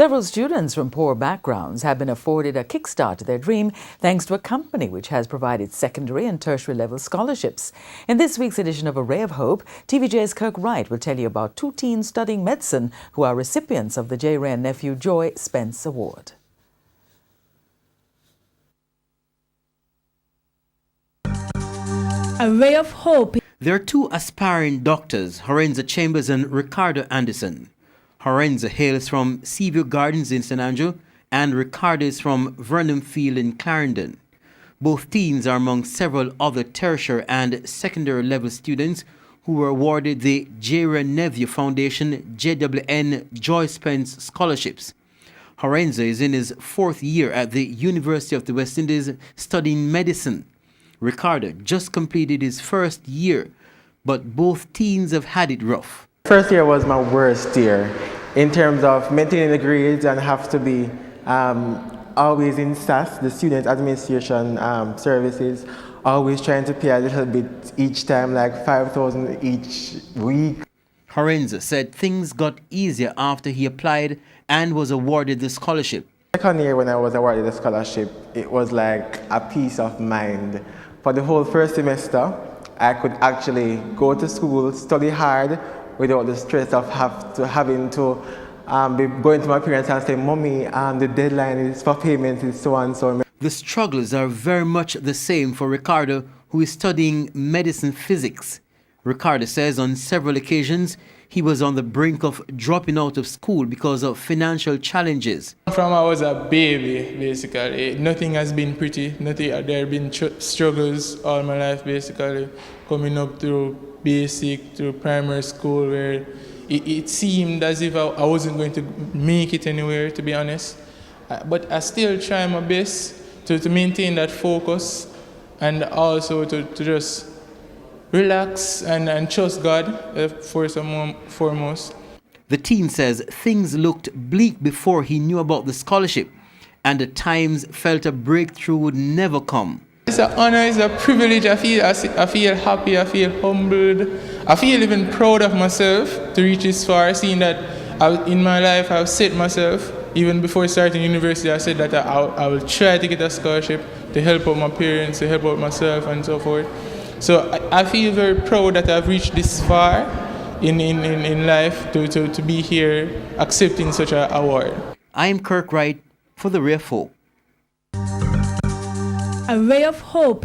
Several students from poor backgrounds have been afforded a kickstart to their dream thanks to a company which has provided secondary and tertiary level scholarships. In this week's edition of A Ray of Hope, TVJ's KIRK WRIGHT will tell you about two teens studying medicine who are recipients of the J. Ray and Nephew Joy Spence Award. A Ray of Hope. There are two aspiring doctors, HORENZO Chambers and RICKARDO Anderson. HORENZO hails from Seaview Gardens in St. Andrew and RICKARDO is from Vernon Field in Clarendon. Both teams are among several other tertiary and secondary level students who were awarded the J. Ray and Nephew Foundation JWN Joy Spence scholarships. HORENZO is in his fourth year at the University of the West Indies studying medicine. RICKARDO just completed his first year, but both teens have had it rough. First year was my worst year in terms of maintaining the grades and have to be always in SAS, the Student Administration Services, always trying to pay a little bit each time, like $5,000 each week. HORENZO said things got easier after he applied and was awarded the scholarship. Second year when I was awarded the scholarship, it was like a peace of mind. For the whole first semester, I could actually go to school, study hard, without the stress of having to be going to my parents and say, "Mommy, the deadline is for payment is so and so." The struggles are very much the same for RICKARDO, who is studying medicine physics. RICKARDO says on several occasions he was on the brink of dropping out of school because of financial challenges. From I was a baby, basically, nothing has been pretty. There have been struggles all my life, basically, coming up through basic, through primary school, where it seemed as if I wasn't going to make it anywhere, to be honest. But I still try my best to maintain that focus and also to just relax and trust God first and foremost. The teen says things looked bleak before he knew about the scholarship, and at times felt a breakthrough would never come. It's an honor, it's a privilege. I feel happy, I feel humbled. I feel even proud of myself to reach this far, seeing that in my life I've set myself, even before starting university, I said that I will try to get a scholarship to help out my parents, to help out myself and so forth. So I feel very proud that I've reached this far in life to be here accepting such an award. I am KIRK WRIGHT for The Ray of Hope. A Ray of Hope.